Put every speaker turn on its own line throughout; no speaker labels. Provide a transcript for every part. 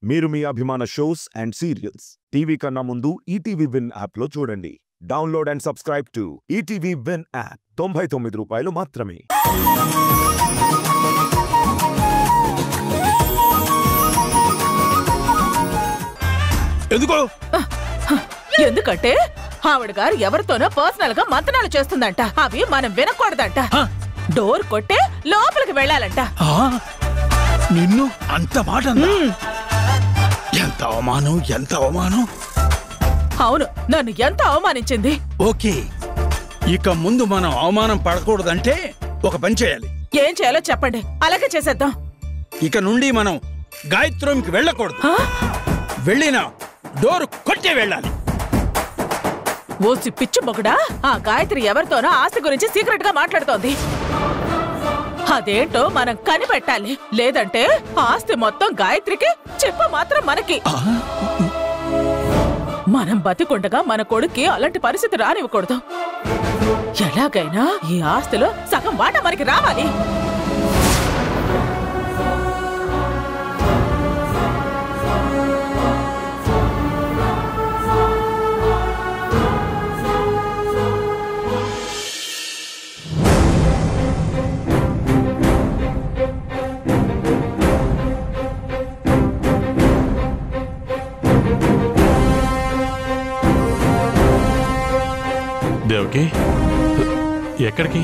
మీరు మీ అభిమాన shows and serials TV కన్నా ముందు ఈటీవీ విన్ యాప్ లో చూడండి. Download and subscribe to ETV win app. 99 రూపాయలు మాత్రమే.
ఎందుకంటే ఆవిడ గారు ఎవరితోనో పర్సనల్ గా మంతనాలు చేస్తుందంట. అవి మనం వినకూడదంట. డోర్ కొట్టే లోపలికి వెళ్ళాలంట.
నిన్ను అంత మాట ఎంత అవమానం, ఎంత అవమానం.
అవును, నన్ను ఎంత అవమానించింది.
ఓకే, ఇక ముందు మనం అవమానం పడకూడదంటే ఒక పని చేయాలి.
ఏం చేయాలో చెప్పండి, అలాగే చేసేద్దాం.
ఇక నుండి మనం గాయత్రి రూమ్కి వెళ్ళకూడదు. వెళ్ళినా డోర్ కొట్టే వెళ్ళాలి.
ఓసి పిచ్చి మొగుడా, ఆ గాయత్రి ఎవరితోనో ఆస్తి గురించి సీక్రెట్ గా మాట్లాడుతోంది. అదేంటో మనం కనిపెట్టాలి. లేదంటే ఆస్తి మొత్తం గాయత్రికి, చెప్ప మాత్రం మనకి. మనం బతికుండగా మన కొడుక్కి అలాంటి పరిస్థితి రానివ్వకూడదు. ఎలాగైనా ఈ ఆస్తిలో సగం వాటా మనకి రావాలి.
దేవకి, ఎక్కడికి?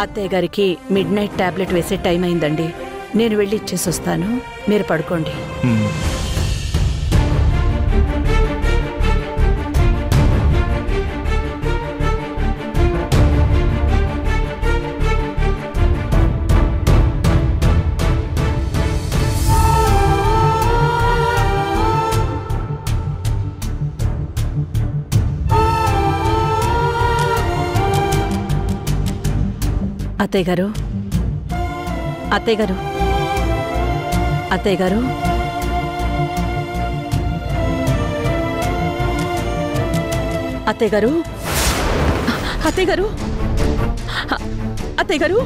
అత్తయ్య గారికి మిడ్ నైట్ టాబ్లెట్ వేసే టైం అయిందండి. నేను వెళ్ళి ఇచ్చేసి వస్తాను, మీరు పడుకోండి. అత్తయ్య గారు, అత్తయ్య గారు, అత్తయ్య గారు, అత్తయ్య గారు, అత్తయ్య గారు, అత్తయ్య గారు,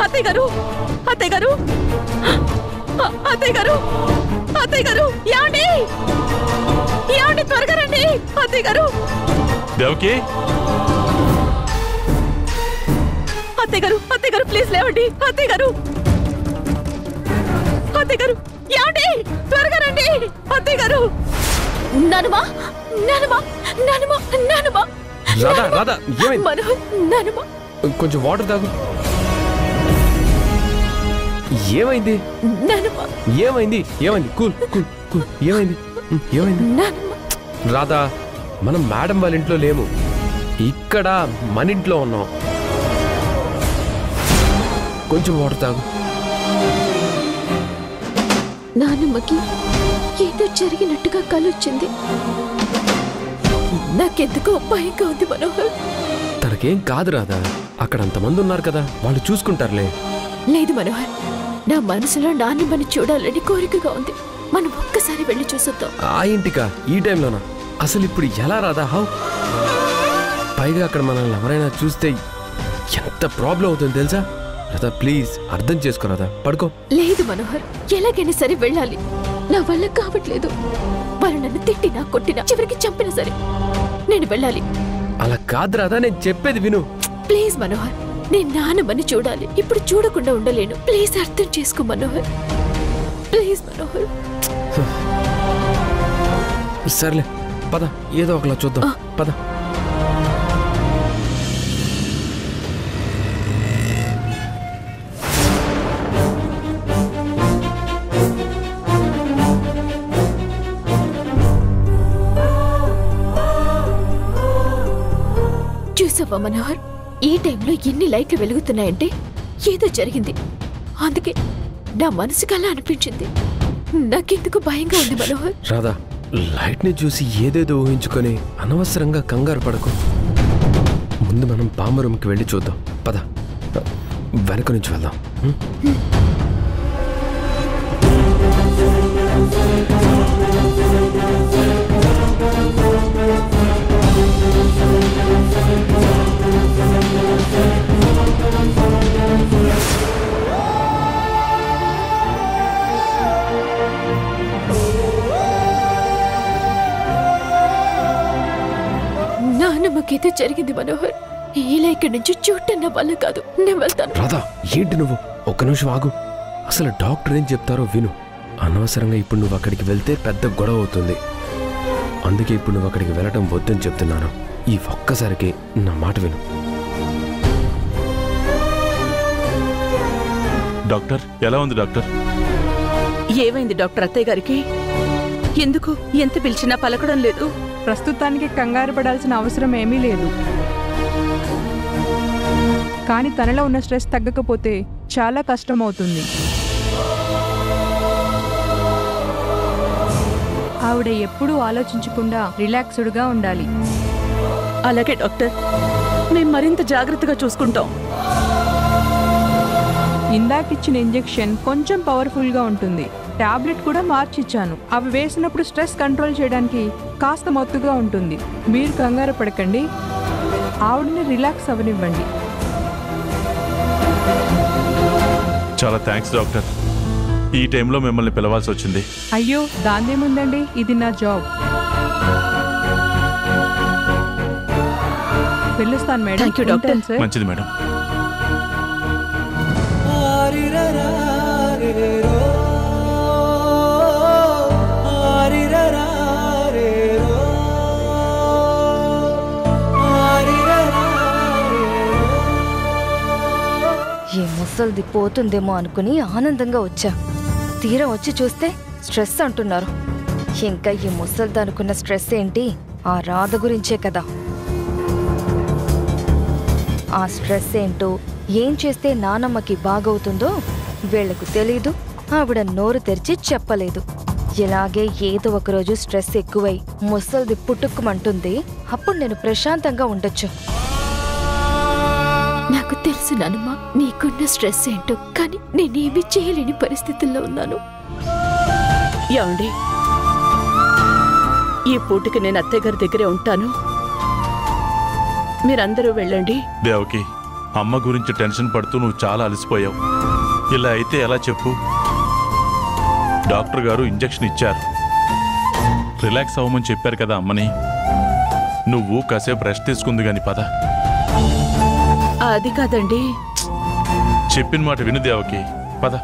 అత్తయ్య గారు, అత్తయ్య గారు, అత్తయ్య గారు, అత్తయ్య గారు, ఏమండి, ఏమండి, త్వరగా రండి. అత్తయ్య గారు,
దేవకి,
అత్తయ్య గారు, అత్తయ్య గారు, ప్లీజ్ లేవండి. అత్తయ్య గారు, అత్తయ్య గారు, ఏమండి, త్వరగా రండి. అత్తయ్య గారు, నానమ్మా, నానమ్మా, నానమ్మా, నానమ్మా,
రాధా, రాధా, ఏమైంది?
మనోహర్, నానమ్మా,
కొంచెం వాటర్ తాగు. ఏమైంది?
నానమ్మా,
ఏమైంది? ఏమైంది? Cool cool cool. ఏమైంది? ఏమైంది?
నానమ్మా.
రాధా, మనం మేడం వాళ్ళ ఇంట్లో లేము, ఇక్కడ మన ఇంట్లో ఉన్నాం. కొంచెం వాటర్ తాగు.
నానమ్మకి ఏదో జరిగినట్టుగా కలొచ్చింది. నాకెందుకో భయంగా ఉంది మనోహర్.
తనకేం కాదు రాధా, అక్కడ అంతమంది ఉన్నారు కదా, వాళ్ళు చూసుకుంటారులే.
లేదు మనోహర్, నా మనసులో నాన్నమ్మని చూడాలని కోరికగా ఉంది. మనం ఒక్కసారి వెళ్ళి చూసొద్దాం.
ఆ ఇంటికా? ఈ టైంలోనా? అసలు ఇప్పుడు ఎలా రాధా? హౌ? పైగా అక్కడ మనల్ని ఎవరైనా చూస్తే ఎంత ప్రాబ్లం అవుతుంది తెలుసా? రాధా, ప్లీజ్ అర్థం చేసుకో రాధా, పడుకో.
లేదు మనోహర్, ఎలాగైనా సరే వెళ్ళాలి. నా వల్ల కావట్లేదు. వాళ్ళు నన్ను తిట్టినా కొట్టినా చివరికి చంపినా సరే నేను వెళ్ళాలి.
అలా కాదు రాధా, నేను చెప్పేది విను.
ప్లీజ్ మనోహర్, నేను నాన్నమ్మని చూడాలి. ఇప్పుడు చూడకుండా ఉండలేను. ప్లీజ్ అర్థం చేసుకో మనోహర్, ప్లీజ్ మనోహర్.
సర్లే పద, ఏదో ఒకలా చూద్దాం. పద.
చూసావా మనోహర్, ఈ టైంలో ఎన్ని లైట్లు వెలుగుతున్నాయంటే ఏదో జరిగింది. అందుకే నా మనసుకు అలా అనిపించింది. నాకెందుకు భయంగా ఉంది మనోహర్.
రాధా, లైట్ ని చూసి ఏదేదో ఊహించుకొని అనవసరంగా కంగారు పడకు. ముందు మనం బామ్మ రూమ్కి వెళ్ళి చూద్దాం. పద, వెనక నుంచి వెళ్దాం.
నాకేదో జరిగింది మనోహర్. ఇలా ఇక్కడి నుంచి చూడటం నా వల్ల కాదు. నేను వెళ్తాను.
రాధా, ఏంటి నువ్వు? ఒక్క నిమిషం ఆగు. అసలు డాక్టర్ ఏం చెప్తారో విను. అనవసరంగా ఇప్పుడు నువ్వు అక్కడికి వెళ్తే పెద్ద గొడవ అవుతుంది. అందుకే ఇప్పుడు నువ్వు అక్కడికి వెళ్ళటం వద్దని చెప్తున్నాను. ఈ ఒక్కసారికి నా మాట విను.
డాక్టర్ ఎలా ఉంది డాక్టర్?
ఏమైంది డాక్టర్ అత్తయ్య గారికి? ఎందుకు ఎంత పిలిచినా పలకడం లేదు?
ప్రస్తుతానికి కంగారు పడాల్సిన అవసరం ఏమీ లేదు. కానీ తనలో ఉన్న స్ట్రెస్ తగ్గకపోతే చాలా కష్టమవుతుంది. ఆవిడ ఎప్పుడూ ఆలోచించకుండా రిలాక్స్డ్గా ఉండాలి.
అలాగే డాక్టర్, మేము మరింత జాగ్రత్తగా చూసుకుంటాం.
ఇందాకిచ్చిన ఇంజెక్షన్ కొంచెం పవర్ఫుల్గా ఉంటుంది. టాబ్లెట్ కూడా మార్చిచ్చాను. అవి వేసినప్పుడు స్ట్రెస్ కంట్రోల్ చేయడానికి కాస్త మత్తుగా ఉంటుంది. మీరు కంగారు పడకండి, ఆవిడని రిలాక్స్ అవ్వనివ్వండి.
చాలా థ్యాంక్స్ డాక్టర్. ఈ టైంలో మిమ్మల్ని పిలవాల్సి వచ్చింది.
అయ్యో, దాందేముందండి, ఇది నా జాబ్. పిలుస్తాను మేడం.
Thank you doctor.
ఉంటాను సార్.
మంచిది మేడం.
ఈ ముసల్ది పోతుందేమో అనుకుని ఆనందంగా వచ్చా. తీరా వచ్చి చూస్తే స్ట్రెస్ అంటున్నారు. ఇంకా ఈ ముసల్ది అనుకున్న స్ట్రెస్ ఏంటి? ఆ రాధ గురించే కదా. ఆ స్ట్రెస్ ఏంటో, ఏం చేస్తే నానమ్మకి బాగవుతుందో వీళ్లకు తెలీదు. ఆవిడ నోరు తెరిచి చెప్పలేదు. ఇలాగే ఏదో ఒకరోజు స్ట్రెస్ ఎక్కువై ముసల్ది పుట్టుక్కుమంటుంది. అప్పుడు నేను ప్రశాంతంగా ఉండొచ్చు.
నాకు తెలుసు నానమ్మ, నీకున్న స్ట్రెస్ ఏంటో. కానీ నేనేమీ చేయలేని పరిస్థితుల్లో ఉన్నాను.
ఏమండి, ఈ పూటకి నేను అత్తయ్య గారి దగ్గరే ఉంటాను. మీరందరూ వెళ్ళండి.
దేవకి, అమ్మ గురించి టెన్షన్ పడుతూ నువ్వు చాలా అలసిపోయావు. ఇలా అయితే ఎలా చెప్పు? డాక్టర్ గారు ఇంజెక్షన్ ఇచ్చారు. రిలాక్స్ అవ్వమని చెప్పారు కదా అమ్మని. నువ్వు కాసేపు రెస్ట్ తీసుకుంది గాని పద.
అది కాదండి.
చెప్పిన మాట విను దేవకి, పద.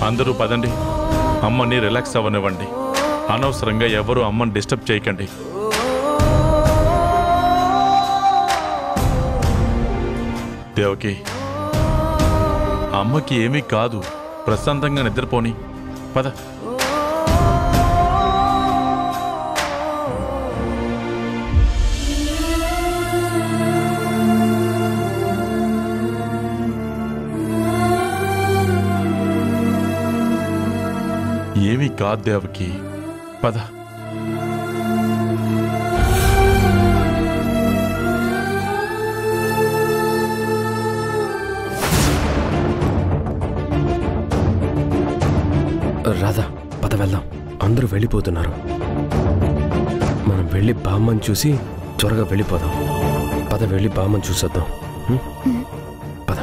అందరూ పదండి. అమ్మని రిలాక్స్ అవ్వనివ్వండి. అనవసరంగా ఎవరు అమ్మని డిస్టర్బ్ చేయకండి. దేవకి, అమ్మకి ఏమీ కాదు. ప్రశాంతంగా నిద్రపోని. పద. ఏమీ కాదు దేవకి, పద.
రాధా, పద వెళ్దాం. అందరూ వెళ్ళిపోతున్నారు. మనం వెళ్ళి బామ్మని చూసి త్వరగా వెళ్ళిపోదాం. పద, వెళ్ళి బామ్మని చూసొద్దాం. పద.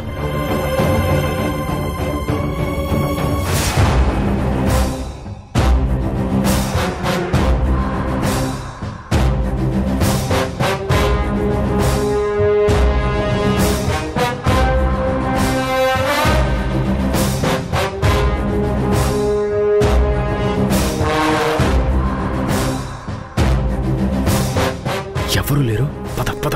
ఎవరూ లేరు. పద పద.